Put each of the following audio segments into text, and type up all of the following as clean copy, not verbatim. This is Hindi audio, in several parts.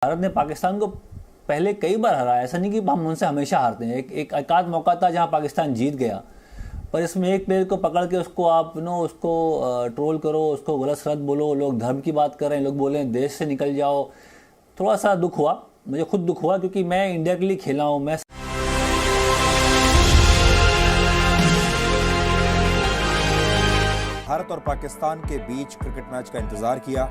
भारत ने पाकिस्तान को पहले कई बार हराया, ऐसा नहीं कि हम उनसे हमेशा हारते हैं। एक एकाध मौका था जहां पाकिस्तान जीत गया, पर इसमें एक प्लेयर को पकड़ के उसको आप उसको ट्रोल करो, उसको गलत सलत बोलो, लोग धर्म की बात कर रहे हैं, लोग बोले देश से निकल जाओ। थोड़ा सा दुख हुआ, मुझे खुद दुख हुआ, क्योंकि मैं इंडिया के लिए खेला हूँ। मैं भारत और पाकिस्तान के बीच क्रिकेट मैच का इंतजार किया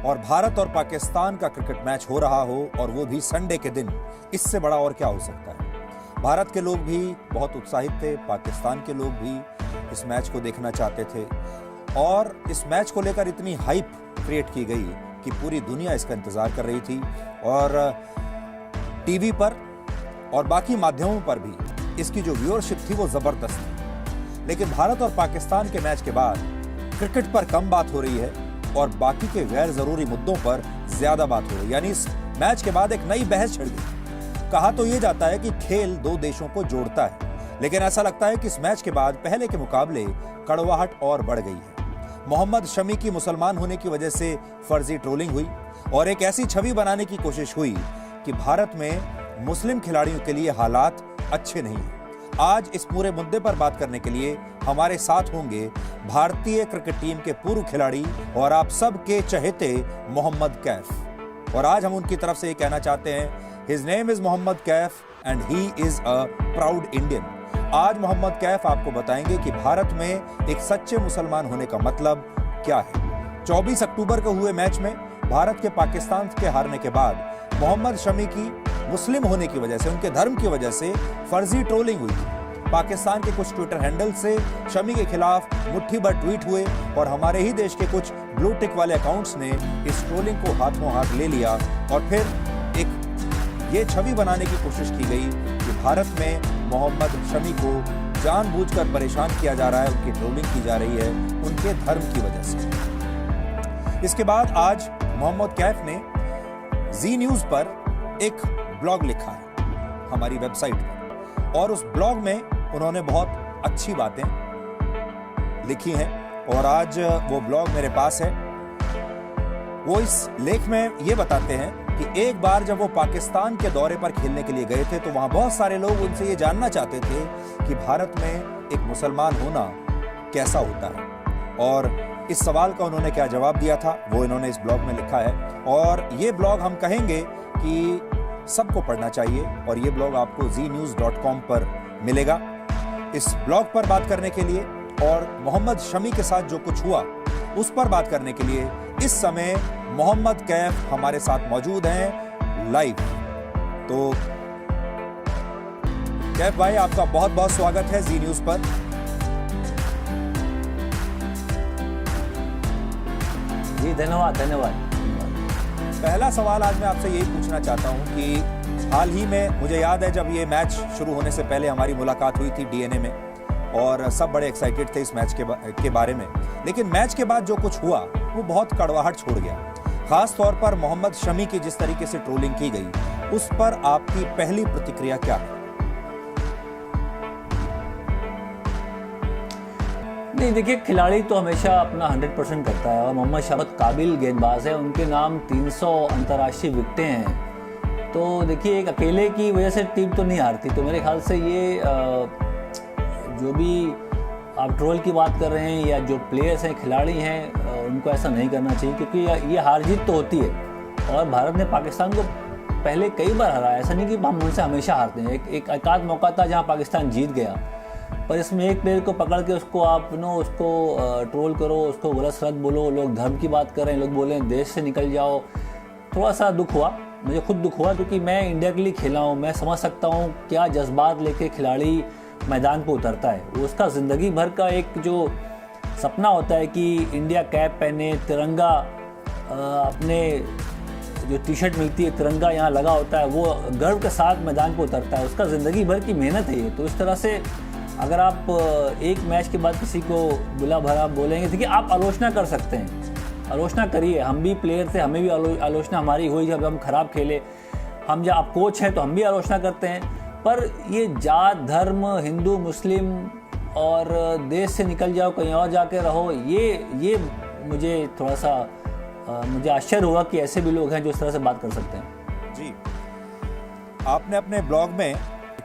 और भारत और पाकिस्तान का क्रिकेट मैच हो रहा हो और वो भी संडे के दिन, इससे बड़ा और क्या हो सकता है। भारत के लोग भी बहुत उत्साहित थे, पाकिस्तान के लोग भी इस मैच को देखना चाहते थे और इस मैच को लेकर इतनी हाइप क्रिएट की गई कि पूरी दुनिया इसका इंतजार कर रही थी और टीवी पर और बाकी माध्यमों पर भी इसकी जो व्यूअरशिप थी वो जबरदस्त थी। लेकिन भारत और पाकिस्तान के मैच के बाद क्रिकेट पर कम बात हो रही है और बाकी के गैर जरूरी मुद्दों पर ज्यादा बात हो रही है। यानी इस मैच के बाद एक नई बहस छिड़ गई। कहा तो ये जाता है कि खेल दो देशों को जोड़ता है, लेकिन ऐसा लगता है कि इस मैच के बाद पहले के मुकाबले कड़वाहट और बढ़ गई है। मोहम्मद शमी की मुसलमान होने की वजह से फर्जी ट्रोलिंग हुई और एक ऐसी छवि बनाने की कोशिश हुई कि भारत में मुस्लिम खिलाड़ियों के लिए हालात अच्छे नहीं हैं। आज इस पूरे मुद्दे पर बात करने के लिए हमारे साथ होंगे भारतीय क्रिकेट टीम के पूर्व खिलाड़ी और आप सब के चहेते मोहम्मद कैफ। और आज हम उनकी तरफ से ये कहना चाहते हैं, his name is Mohammad Kaif and he is a proud Indian. आज मोहम्मद कैफ आपको बताएंगे कि भारत में एक सच्चे मुसलमान होने का मतलब क्या है। 24 अक्टूबर को हुए मैच में भारत के पाकिस्तान के हारने के बाद मोहम्मद शमी की मुस्लिम होने की वजह से, उनके धर्म की वजह से फर्जी ट्रोलिंग हुई थी। पाकिस्तान के कुछ ट्विटर हैंडल से शमी के खिलाफ मुट्ठी भर ट्वीट हुए और हमारे ही देश के कुछ ब्लू टिक वाले अकाउंट्स ने इस ट्रोलिंग को हाथों हाथ ले लिया और फिर एक ये छवि बनाने की कोशिश की गई कि भारत में मोहम्मद शमी को जानबूझकर परेशान किया जा रहा है, उनकी ट्रोलिंग की जा रही है उनके धर्म की वजह से। इसके बाद आज मोहम्मद कैफ ने जी न्यूज पर एक ब्लॉग लिखा है हमारी वेबसाइट पर और उस ब्लॉग में उन्होंने बहुत अच्छी बातें लिखी हैं और आज वो ब्लॉग मेरे पास है। वो इस लेख में ये बताते हैं कि एक बार जब वो पाकिस्तान के दौरे पर खेलने के लिए गए थे तो वहां बहुत सारे लोग उनसे ये जानना चाहते थे कि भारत में एक मुसलमान होना कैसा होता है और इस सवाल का उन्होंने क्या जवाब दिया था वो इन्होंने इस ब्लॉग में लिखा है। और ये ब्लॉग हम कहेंगे कि सबको पढ़ना चाहिए और ये ब्लॉग आपको znews.com पर मिलेगा। इस ब्लॉग पर बात करने के लिए और मोहम्मद शमी के साथ जो कुछ हुआ उस पर बात करने के लिए इस समय मोहम्मद कैफ हमारे साथ मौजूद हैं लाइव। तो कैफ भाई, आपका बहुत बहुत स्वागत है जी न्यूज पर। जी धन्यवाद धन्यवाद। पहला सवाल आज मैं आपसे यही पूछना चाहता हूं कि हाल ही में मुझे याद है जब ये मैच शुरू होने से पहले हमारी मुलाकात हुई थी डीएनए में और सब बड़े एक्साइटेड थे इस मैच के बारे में, लेकिन मैच के बाद जो कुछ हुआ वो बहुत कड़वाहट छोड़ गया। खास तौर पर मोहम्मद शमी की जिस तरीके से ट्रोलिंग की गई उस पर आपकी पहली प्रतिक्रिया क्या है? नहीं, देखिए, खिलाड़ी तो हमेशा अपना 100% करता है और मोहम्मद शमी काबिल गेंदबाज है। उनके नाम 300 अंतर्राष्ट्रीय विकेटें हैं। तो देखिए, एक अकेले की वजह से टीम तो नहीं हारती। तो मेरे ख्याल से ये जो भी आप ट्रोल की बात कर रहे हैं या जो प्लेयर्स हैं, खिलाड़ी हैं, उनको ऐसा नहीं करना चाहिए, क्योंकि ये हार जीत तो होती है और भारत ने पाकिस्तान को पहले कई बार हराया, ऐसा नहीं कि हम उनसे हमेशा हारते हैं। एक एकाध मौका था जहाँ पाकिस्तान जीत गया, पर इसमें एक प्लेयर को पकड़ के उसको आप उसको ट्रोल करो, उसको गलत सलत बोलो, लोग धर्म की बात कर रहे हैं, लोग बोले देश से निकल जाओ। थोड़ा सा दुख हुआ, मुझे खुद दुख हुआ, क्योंकि मैं इंडिया के लिए खेला हूँ। मैं समझ सकता हूँ क्या जज्बात लेके खिलाड़ी मैदान पर उतरता है। उसका ज़िंदगी भर का एक जो सपना होता है कि इंडिया कैप पहने, तिरंगा अपने जो टी शर्ट मिलती है तिरंगा यहाँ लगा होता है, वो गर्व के साथ मैदान पर उतरता है। उसका ज़िंदगी भर की मेहनत है ये। तो इस तरह से अगर आप एक मैच के बाद किसी को बुला भरा बोलेंगे, देखिए, आप आलोचना कर सकते हैं, आलोचना करिए। हम भी प्लेयर थे, हमें भी आलोचना हमारी हुई जब हम खराब खेले। हम जब आप कोच हैं तो हम भी आलोचना करते हैं। पर ये जात धर्म, हिंदू मुस्लिम और देश से निकल जाओ कहीं और जाके रहो, ये मुझे थोड़ा सा मुझे आश्चर्य हुआ कि ऐसे भी लोग हैं जो इस तरह से बात कर सकते हैं। जी, आपने अपने ब्लॉग में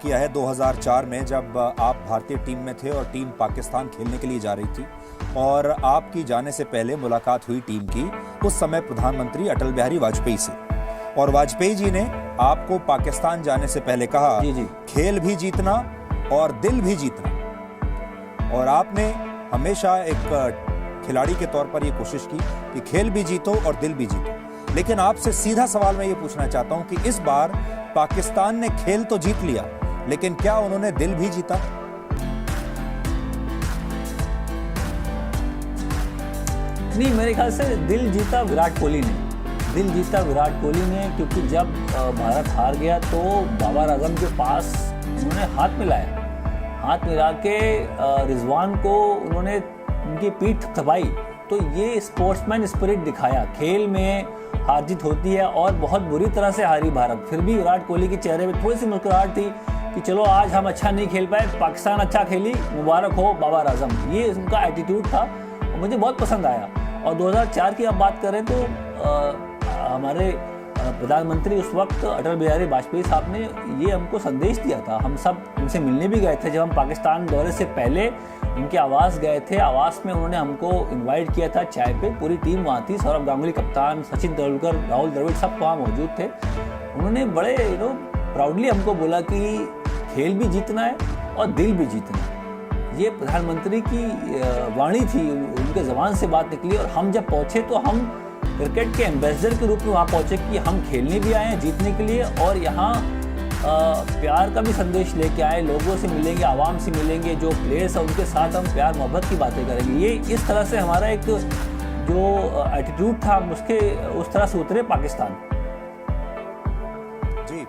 किया है 2004 में, जब आप भारतीय टीम में थे और टीम पाकिस्तान खेलने के लिए जा रही थी और आपकी जाने से पहले मुलाकात हुई टीम की उस समय प्रधानमंत्री अटल बिहारी वाजपेयी से, और वाजपेयी जी ने आपको पाकिस्तान जाने से पहले कहा, जी। खेल भी जीतना और दिल भी जीतना। और आपने हमेशा एक खिलाड़ी के तौर पर यह कोशिश की कि खेल भी जीतो और दिल भी जीतो। लेकिन आपसे सीधा सवाल मैं ये पूछना चाहता हूं कि इस बार पाकिस्तान ने खेल तो जीत लिया, लेकिन क्या उन्होंने दिल भी जीता? नहीं, मेरे ख्याल से दिल जीता विराट कोहली ने। दिल जीता विराट कोहली ने, क्योंकि जब भारत हार गया तो बाबर आजम के पास उन्होंने हाथ मिलाया। हाथ मिला के रिजवान को उन्होंने उनकी पीठ थपथपाई। तो ये स्पोर्ट्समैन स्पिरिट दिखाया। खेल में हार जीत होती है और बहुत बुरी तरह से हारी भारत, फिर भी विराट कोहली के चेहरे पे थोड़ी सी मुस्कुराहट थी कि चलो आज हम अच्छा नहीं खेल पाए, पाकिस्तान अच्छा खेली, मुबारक हो बाबर आजम। ये उनका एटीट्यूड था और मुझे बहुत पसंद आया। और 2004 की आप बात करें तो हमारे प्रधानमंत्री उस वक्त अटल बिहारी वाजपेयी साहब ने ये हमको संदेश दिया था। हम सब उनसे मिलने भी गए थे। जब हम पाकिस्तान दौरे से पहले उनके आवास गए थे, आवास में उन्होंने हमको इनवाइट किया था चाय पे। पूरी टीम वहाँ थी, सौरभ गांगुली कप्तान, सचिन तेंदुलकर, राहुल द्रविड़, सब वहाँ मौजूद थे। उन्होंने बड़े प्राउडली हमको बोला कि खेल भी जीतना है और दिल भी जीतना है। ये प्रधानमंत्री की वाणी थी, उनके ज़बान से बात निकली। और हम जब पहुँचे तो हम क्रिकेट के एम्बेसडर के रूप में वहाँ पहुँचे कि हम खेलने भी आए हैं जीतने के लिए, और यहाँ प्यार का भी संदेश लेके आए। लोगों से मिलेंगे, आवाम से मिलेंगे, जो प्लेयर्स हैं उनके साथ हम प्यार मोहब्बत की बातें करेंगे। ये इस तरह से हमारा एक जो एटीट्यूड था उसके उस तरह से उतरे पाकिस्तान। जी,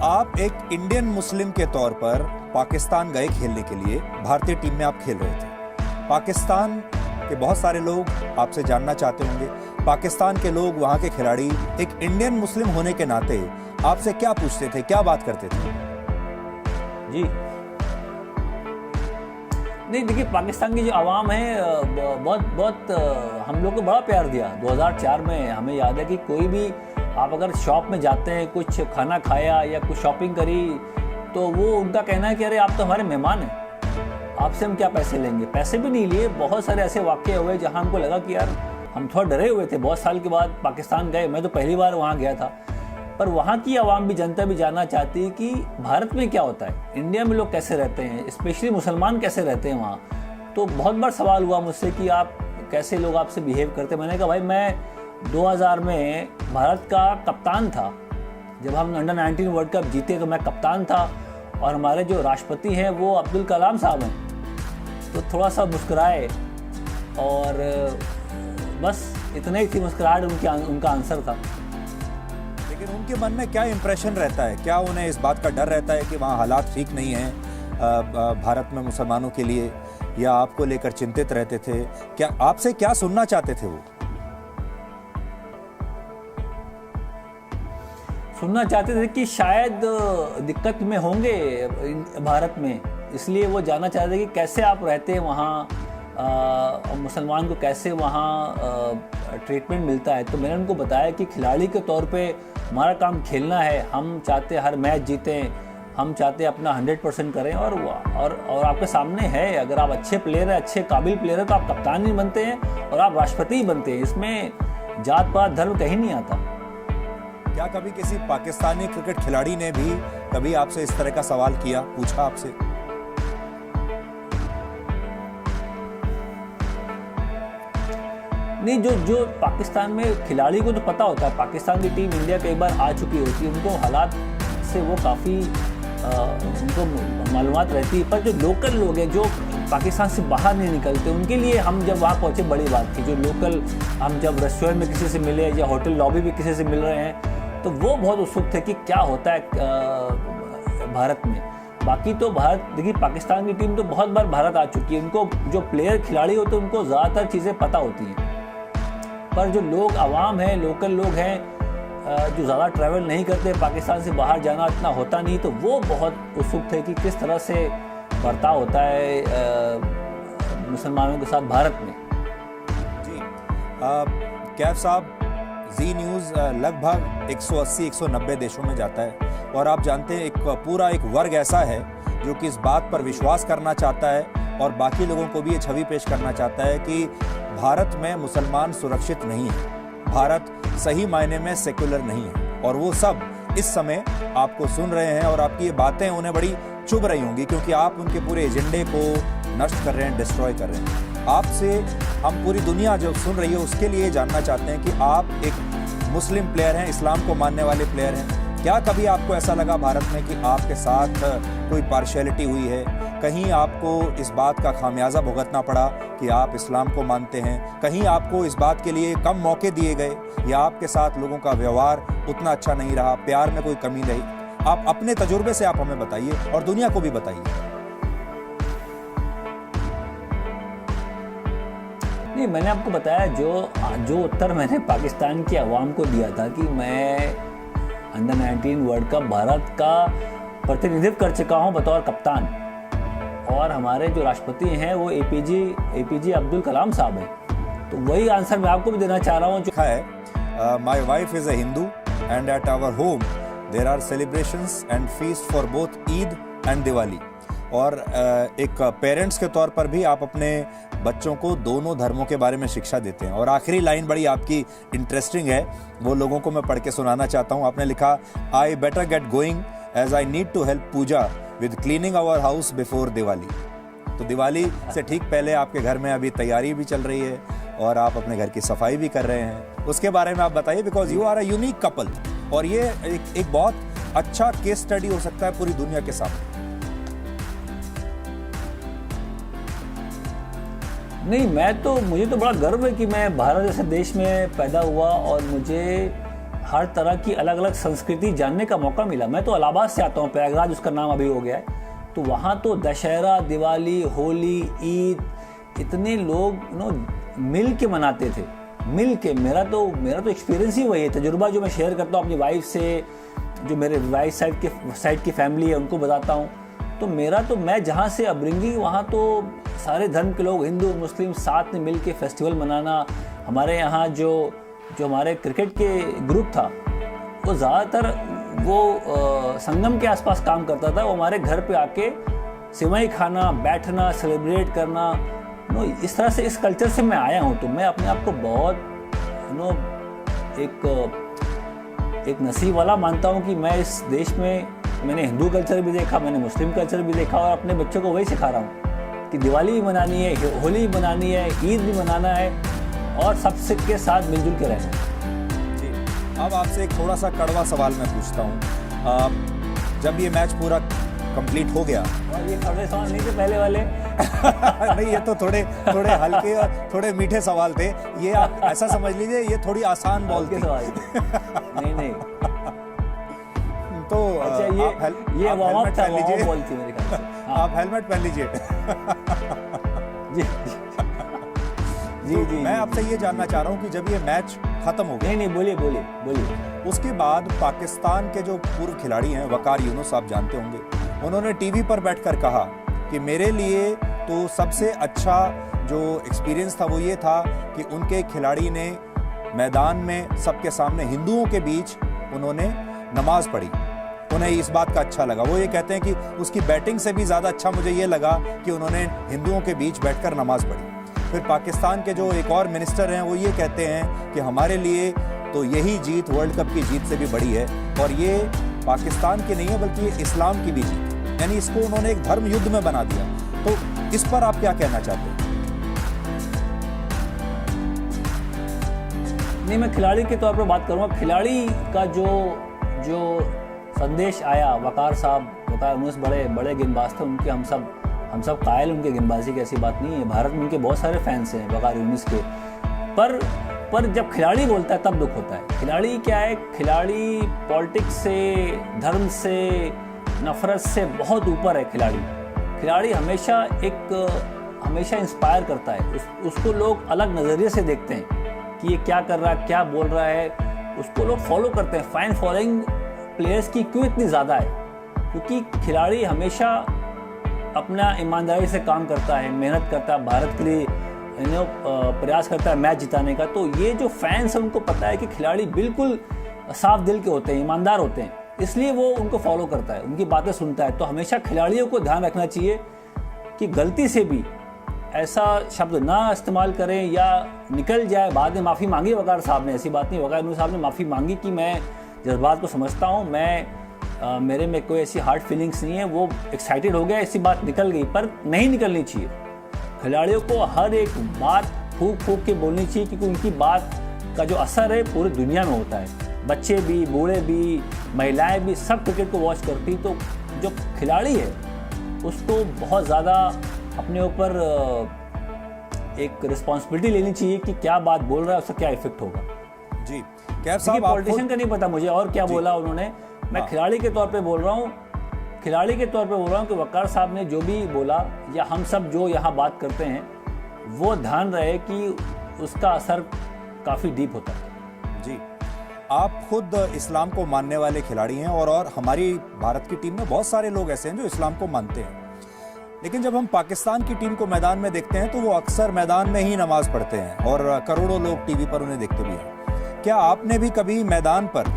आप एक इंडियन मुस्लिम के तौर पर पाकिस्तान गए खेलने के लिए, भारतीय टीम में आप खेल रहे थे। पाकिस्तान के बहुत सारे लोग आपसे जानना चाहते होंगे, पाकिस्तान के लोग, वहाँ के खिलाड़ी एक इंडियन मुस्लिम होने के नाते आपसे क्या पूछते थे, क्या बात करते थे? जी नहीं, देखिए पाकिस्तान की जो आवाम है बहुत हम लोग को बड़ा प्यार दिया। 2004 में हमें याद है कि कोई भी आप अगर शॉप में जाते हैं, कुछ खाना खाया या कुछ शॉपिंग करी, तो वो उनका कहना है कि अरे आप तो हमारे मेहमान हैं, आपसे हम क्या पैसे लेंगे। पैसे भी नहीं लिए। बहुत सारे ऐसे वाक़ये हुए जहां हमको लगा कि यार हम थोड़ा डरे हुए थे। बहुत साल के बाद पाकिस्तान गए, मैं तो पहली बार वहां गया था, पर वहां की आवाम भी, जनता भी जानना चाहती है कि भारत में क्या होता है, इंडिया में लोग कैसे रहते हैं, स्पेशली मुसलमान कैसे रहते हैं वहाँ। तो बहुत बार सवाल हुआ मुझसे कि आप कैसे लोग आपसे बिहेव करते। मैंने कहा भाई मैं 2000 में भारत का कप्तान था। जब हम अंडर 19 वर्ल्ड कप जीते तो मैं कप्तान था, और हमारे जो राष्ट्रपति हैं वो अब्दुल कलाम साहब हैं। तो थोड़ा सा मुस्कुराए और बस इतना ही थी मुस्कुराहट उनका आंसर था। लेकिन उनके मन में क्या इंप्रेशन रहता है? क्या उन्हें इस बात का डर रहता है कि वहाँ हालात ठीक नहीं हैं भारत में मुसलमानों के लिए, या आपको लेकर चिंतित रहते थे? क्या आपसे क्या सुनना चाहते थे वो? सुनना चाहते थे कि शायद दिक्कत में होंगे भारत में, इसलिए वो जानना चाहते थे कि कैसे आप रहते हैं वहाँ, मुसलमान को कैसे वहाँ ट्रीटमेंट मिलता है। तो मैंने उनको बताया कि खिलाड़ी के तौर पे हमारा काम खेलना है, हम चाहते हर मैच जीतें, हम चाहते अपना 100% करें। और आपके सामने है, अगर आप अच्छे प्लेयर हैं, अच्छे काबिल प्लेयर हैं, तो आप कप्तान ही बनते हैं और आप राष्ट्रपति ही बनते हैं। इसमें जात पात धर्म कहीं नहीं आता। क्या कभी किसी पाकिस्तानी क्रिकेट खिलाड़ी ने भी कभी आपसे इस तरह का सवाल किया, पूछा आपसे? नहीं, जो पाकिस्तान में खिलाड़ी को तो पता होता है, पाकिस्तान की टीम इंडिया कई बार आ चुकी होती है, उनको हालात से वो काफ़ी उनको मालूमात रहती है। पर जो लोकल लोग हैं, जो पाकिस्तान से बाहर नहीं निकलते, उनके लिए हम जब वहाँ पहुँचे बड़ी बात थी। जो लोकल, हम जब रेस्टोरेंट में किसी से मिले या होटल लॉबी में किसी से मिल रहे हैं, तो वो बहुत उत्सुक थे कि क्या होता है भारत में। बाकी तो भारत, देखिए पाकिस्तान की टीम तो बहुत बार भारत आ चुकी है, उनको जो प्लेयर खिलाड़ी होते हैं उनको ज़्यादातर चीज़ें पता होती हैं। पर जो लोग आवाम हैं, लोकल लोग हैं, जो ज़्यादा ट्रैवल नहीं करते, पाकिस्तान से बाहर जाना इतना होता नहीं, तो वो बहुत उत्सुक थे कि किस तरह से बर्ताव होता है मुसलमानों के साथ भारत में। जी कैफ साहब, जी न्यूज़ लगभग 180-190 देशों में जाता है और आप जानते हैं पूरा एक वर्ग ऐसा है जो कि इस बात पर विश्वास करना चाहता है और बाकी लोगों को भी ये छवि पेश करना चाहता है कि भारत में मुसलमान सुरक्षित नहीं है, भारत सही मायने में सेक्युलर नहीं है। और वो सब इस समय आपको सुन रहे हैं और आपकी ये बातें उन्हें बड़ी चुभ रही होंगी क्योंकि आप उनके पूरे एजेंडे को नष्ट कर रहे हैं, डिस्ट्रॉय कर रहे हैं। आपसे हम पूरी दुनिया जो सुन रही है उसके लिए जानना चाहते हैं कि आप एक मुस्लिम प्लेयर हैं, इस्लाम को मानने वाले प्लेयर हैं। क्या कभी आपको ऐसा लगा भारत में कि आपके साथ कोई पार्शियलिटी हुई है? कहीं आपको इस बात का खामियाजा भुगतना पड़ा कि आप इस्लाम को मानते हैं? कहीं आपको इस बात के लिए कम मौके दिए गए या आपके साथ लोगों का व्यवहार उतना अच्छा नहीं रहा, प्यार में कोई कमी रही? आप अपने तजुर्बे से आप हमें बताइए और दुनिया को भी बताइए। नहीं, मैंने आपको बताया जो उत्तर मैंने पाकिस्तान की आवाम को दिया था कि मैं अंडर 19 वर्ल्ड कप भारत का प्रतिनिधित्व कर चुका हूं बतौर कप्तान और हमारे जो राष्ट्रपति हैं वो एपीजे अब्दुल कलाम साहब हैं, तो वही आंसर मैं आपको भी देना चाह रहा हूँ। My wife is a Hindu and at our home there are celebrations and feast for both Eid and Diwali. और एक पेरेंट्स के तौर पर भी आप अपने बच्चों को दोनों धर्मों के बारे में शिक्षा देते हैं। और आखिरी लाइन बड़ी आपकी इंटरेस्टिंग है, वो लोगों को मैं पढ़ के सुनाना चाहता हूँ। आपने लिखा, I better get going as I need to help Pooja with cleaning our house before Diwali. तो दिवाली से ठीक पहले आपके घर में अभी तैयारी भी चल रही है और आप अपने घर की सफाई भी कर रहे हैं। उसके बारे में आप बताइए, because you are a unique couple और ये एक बहुत अच्छा केस स्टडी हो सकता है पूरी दुनिया के सामने। नहीं, मुझे तो बड़ा गर्व है कि मैं भारत जैसे देश में पैदा हुआ और मुझे हर तरह की अलग अलग संस्कृति जानने का मौका मिला। मैं तो इलाहाबाद से आता हूँ, प्रयागराज उसका नाम अभी हो गया है, तो वहाँ तो दशहरा, दिवाली, होली, ईद इतने लोग मिल के मनाते थे, मिल के। मेरा तो एक्सपीरियंस ही वही है, तजुर्बा जो मैं शेयर करता हूँ अपनी वाइफ से, जो मेरे वाइफ साइड की फैमिली है उनको बताता हूँ। तो मैं जहाँ से अपब्रिंगिंग, वहाँ तो सारे धर्म के लोग, हिंदू मुस्लिम साथ में मिल के फेस्टिवल मनाना। हमारे यहाँ जो हमारे क्रिकेट के ग्रुप था वो ज़्यादातर वो संगम के आसपास काम करता था। वो हमारे घर पे आके सेवई खाना, बैठना, सेलिब्रेट करना, इस तरह से, इस कल्चर से मैं आया हूँ। तो मैं अपने आप को बहुत एक नसीब वाला मानता हूँ कि मैं इस देश में, मैंने हिंदू कल्चर भी देखा, मैंने मुस्लिम कल्चर भी देखा और अपने बच्चों को वही सिखा रहा हूँ कि दिवाली भी मनानी है, होली भी मनानी है, ईद भी मनाना है और सबसे के साथ मिलजुल के रहना है। जी, अब आपसे एक थोड़ा सा कड़वा सवाल मैं पूछता हूँ। जब ये मैच पूरा कंप्लीट हो गया, और ये कड़वे सवाल नहीं थे पहले वाले नहीं, ये तो थोड़े हल्के और थोड़े मीठे सवाल थे। ये आप ऐसा समझ लीजिए, ये थोड़ी आसान बॉल थी। नहीं तो अच्छा, ये वार्म अप था, बॉल थी मेरे ख्याल से। आप हेलमेट पहन लीजिए। जी, मैं आपसे ये जानना चाह रहा हूँ कि जब ये मैच खत्म हो गया, नहीं बोलिए। उसके बाद पाकिस्तान के जो पूर्व खिलाड़ी हैं, वकार यूनुस, आप जानते होंगे, उन्होंने टीवी पर बैठकर कहा कि मेरे लिए तो सबसे अच्छा जो एक्सपीरियंस था वो ये था कि उनके खिलाड़ी ने मैदान में सबके सामने हिंदुओं के बीच उन्होंने नमाज पढ़ी। उन्हें इस बात का अच्छा लगा। वो ये कहते हैं कि उसकी बैटिंग से भी ज़्यादा अच्छा मुझे ये लगा कि उन्होंने हिंदुओं के बीच बैठकर नमाज पढ़ी। फिर पाकिस्तान के जो एक और मिनिस्टर हैं वो ये कहते हैं कि हमारे लिए तो यही जीत वर्ल्ड कप की जीत से भी बड़ी है और ये पाकिस्तान की नहीं है बल्कि ये इस्लाम की भी जीत, यानी इसको उन्होंने एक धर्म युद्ध में बना दिया। तो इस पर आप क्या कहना चाहते हैं? नहीं, मैं खिलाड़ी के तौर पर बात करूँगा। खिलाड़ी का जो संदेश आया, वकार यूनुस बड़े गेंदबाज थे, उनके हम सब कायल उनके गेंदबाजी की, ऐसी बात नहीं है। भारत में उनके बहुत सारे फैंस हैं वकार यूनुस के, पर जब खिलाड़ी बोलता है तब दुख होता है। खिलाड़ी क्या है? खिलाड़ी पॉलिटिक्स से, धर्म से, नफरत से बहुत ऊपर है। खिलाड़ी हमेशा इंस्पायर करता है। उसको लोग अलग नज़रिए से देखते हैं कि ये क्या कर रहा है, क्या बोल रहा है, उसको लोग फॉलो करते हैं। फैन फॉलोइंग प्लेयर्स की क्यों इतनी ज़्यादा है? क्योंकि खिलाड़ी हमेशा अपना ईमानदारी से काम करता है, मेहनत करता है, भारत के लिए प्रयास करता है मैच जिताने का, तो ये जो फैंस हैं उनको पता है कि खिलाड़ी बिल्कुल साफ दिल के होते हैं, ईमानदार होते हैं, इसलिए वो उनको फॉलो करता है, उनकी बातें सुनता है। तो हमेशा खिलाड़ियों को ध्यान रखना चाहिए कि गलती से भी ऐसा शब्द ना इस्तेमाल करें या निकल जाए। बाद में माफ़ी मांगी वकार साहब ने, ऐसी बात नहीं, वकार साहब ने माफ़ी मांगी कि मैं जज्बात को समझता हूँ, मेरे में कोई ऐसी हार्ड फीलिंग्स नहीं है, वो एक्साइटेड हो गया, ऐसी बात निकल गई, पर नहीं निकलनी चाहिए। खिलाड़ियों को हर एक बात फूंक फूंक के बोलनी चाहिए, क्योंकि उनकी बात का जो असर है पूरी दुनिया में होता है। बच्चे भी, बूढ़े भी, महिलाएं भी, सब क्रिकेट को वॉच करती। तो जो खिलाड़ी है उसको बहुत ज़्यादा अपने ऊपर एक रिस्पॉन्सिबिलिटी लेनी चाहिए कि क्या बात बोल रहा है, उसका क्या इफेक्ट होगा। जी कैफ साहब, पॉलिटिशियन का नहीं पता मुझे और क्या बोला उन्होंने, मैं खिलाड़ी के तौर पे बोल रहा हूँ, कि वकार साहब ने जो भी बोला या हम सब जो यहाँ बात करते हैं, वो ध्यान रहे कि उसका असर काफ़ी डीप होता है। जी, आप खुद इस्लाम को मानने वाले खिलाड़ी हैं और हमारी भारत की टीम में बहुत सारे लोग ऐसे हैं जो इस्लाम को मानते हैं, लेकिन जब हम पाकिस्तान की टीम को मैदान में देखते हैं तो वो अक्सर मैदान में ही नमाज पढ़ते हैं और करोड़ों लोग टीवी पर उन्हें देखते भी हैं। क्या आपने भी कभी मैदान पर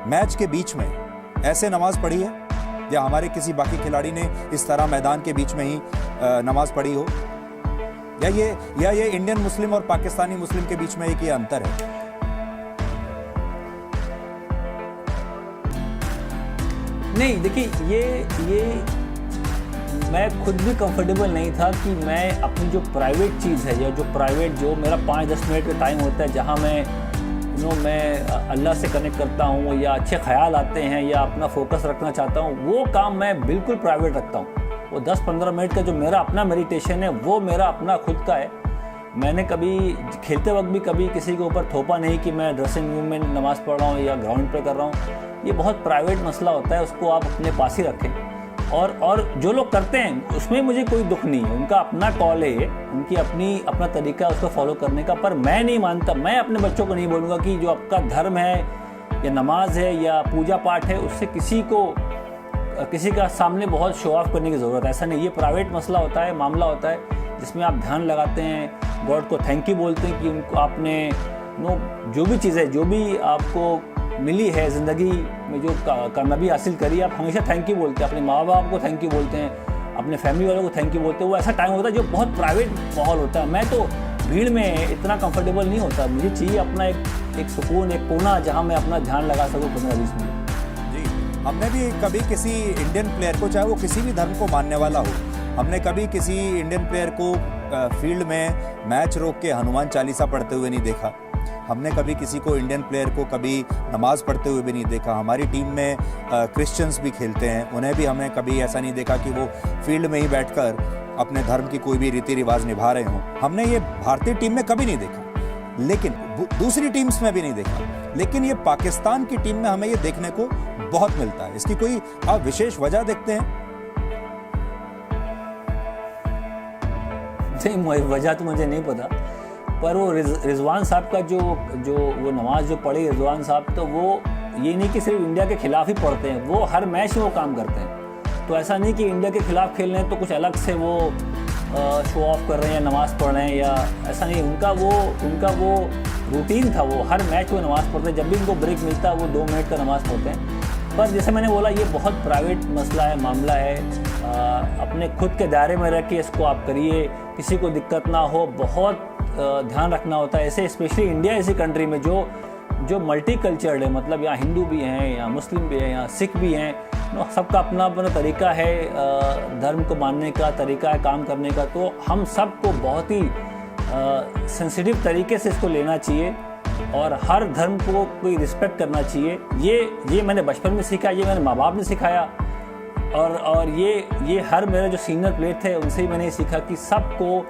मैच के बीच में ऐसे नमाज पढ़ी है, या हमारे किसी बाकी खिलाड़ी ने इस तरह मैदान के बीच में ही नमाज पढ़ी हो, या ये इंडियन मुस्लिम और पाकिस्तानी मुस्लिम के बीच में एक ये अंतर है? नहीं, देखिए ये मैं खुद भी कंफर्टेबल नहीं था कि मैं अपनी जो प्राइवेट चीज़ है या जो मेरा 5-10 मिनट का टाइम होता है, जहाँ मैं अल्लाह से कनेक्ट करता हूँ या अच्छे ख्याल आते हैं या अपना फोकस रखना चाहता हूँ, वो काम मैं बिल्कुल प्राइवेट रखता हूँ। वो 10-15 मिनट का जो मेरा अपना मेडिटेशन है वो मेरा अपना खुद का है। मैंने कभी खेलते वक्त भी कभी किसी के ऊपर थोपा नहीं कि मैं ड्रेसिंग रूम में नमाज़ पढ़ रहा हूँ या ग्राउंड पे कर रहा हूँ। ये बहुत प्राइवेट मसला होता है, उसको आप अपने पास ही रखें। और जो लोग करते हैं उसमें मुझे कोई दुख नहीं है, उनका अपना कॉल है, उनकी अपना तरीका उसको फॉलो करने का। पर मैं नहीं मानता, मैं अपने बच्चों को नहीं बोलूँगा कि जो आपका धर्म है या नमाज है या पूजा पाठ है उससे किसी का सामने बहुत शो ऑफ करने की ज़रूरत है, ऐसा नहीं। ये प्राइवेट मसला होता है, मामला होता है, जिसमें आप ध्यान लगाते हैं, गॉड को थैंक यू बोलते हैं कि उनको आपने जो भी चीज़ है, जो भी आपको मिली है ज़िंदगी में, जो कामयाबी हासिल करी, आप हमेशा थैंक यू बोलते हैं, अपने माँ बाप को थैंक यू बोलते हैं, अपने फैमिली वालों को थैंक यू बोलते हैं। वो ऐसा टाइम होता है जो बहुत प्राइवेट माहौल होता है। मैं तो भीड़ में इतना कंफर्टेबल नहीं होता, मुझे चाहिए अपना एक सुकून, एक कोना जहाँ मैं अपना ध्यान लगा सकूँ 15-20 मिनट। जी, हमने भी कभी किसी इंडियन प्लेयर को, चाहे वो किसी भी धर्म को मानने वाला हो, हमने कभी किसी इंडियन प्लेयर को फील्ड में मैच रोक के हनुमान चालीसा पढ़ते हुए नहीं देखा। हमने कभी किसी को, इंडियन प्लेयर को, कभी नमाज पढ़ते हुए भी नहीं देखा। हमारी टीम में क्रिश्चियंस भी खेलते हैं, उन्हें भी हमें कभी ऐसा नहीं देखा कि वो फील्ड में ही बैठकर अपने धर्म की कोई भी रीति रिवाज निभा रहे हों। हमने ये भारतीय टीम में कभी नहीं देखा, लेकिन दूसरी टीम्स में भी नहीं देखा। लेकिन ये पाकिस्तान की टीम में हमें ये देखने को बहुत मिलता है। इसकी कोई आप विशेष वजह देखते हैं? नहीं, वजह तो मुझे नहीं पता, पर वो रिजवान साहब का जो वो नमाज जो पढ़ी रिजवान साहब, तो वो ये नहीं कि सिर्फ इंडिया के खिलाफ ही पढ़ते हैं, वो हर मैच में वो काम करते हैं। तो ऐसा नहीं कि इंडिया के खिलाफ खेल रहे हैं तो कुछ अलग से वो शो ऑफ कर रहे हैं या नमाज़ पढ़ रहे हैं, या ऐसा नहीं। उनका वो रूटीन था, वो हर मैच में नमाज़ पढ़ते हैं। जब भी उनको ब्रेक मिलता है वो 2 मिनट का नमाज़ पढ़ते हैं। पर जैसे मैंने बोला, ये बहुत प्राइवेट मसला है, मामला है। अपने खुद के दायरे में रह के इसको आप करिए, किसी को दिक्कत ना हो, बहुत ध्यान रखना होता है। ऐसे स्पेशली इंडिया ऐसी कंट्री में जो मल्टी कल्चर्ड है, मतलब यहाँ हिंदू भी हैं, यहाँ मुस्लिम भी हैं, यहाँ सिख भी हैं, सबका अपना अपना तरीका है, धर्म को मानने का तरीका है, काम करने का। तो हम सबको बहुत ही सेंसिटिव तरीके से इसको लेना चाहिए और हर धर्म को कोई रिस्पेक्ट करना चाहिए। ये मैंने बचपन में सीखा, ये मेरे माँ बाप ने सिखाया, और ये हर मेरे जो सीनियर प्लेयर थे उनसे ही मैंने सीखा कि सबको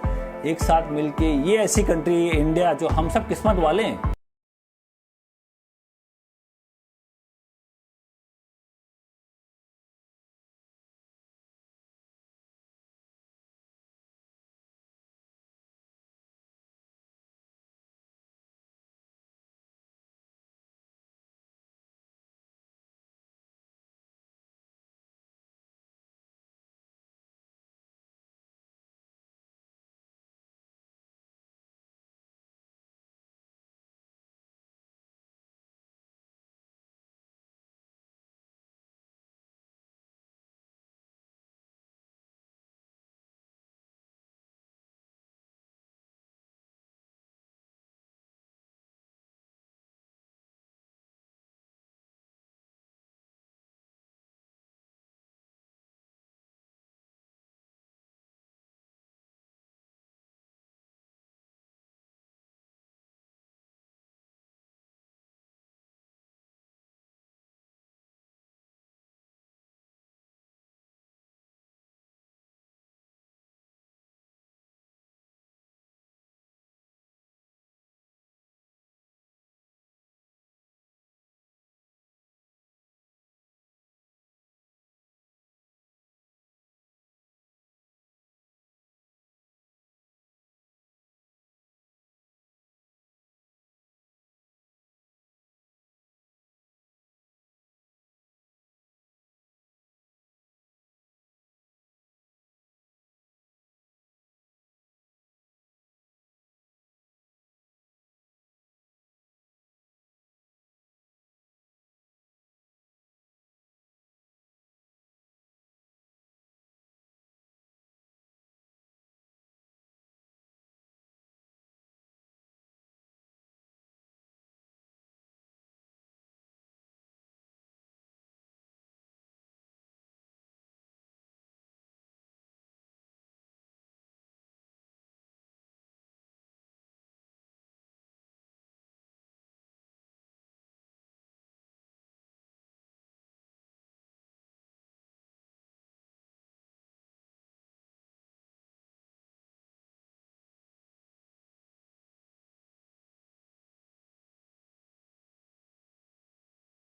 एक साथ मिलके, ये ऐसी कंट्री इंडिया जो हम सब किस्मत वाले हैं,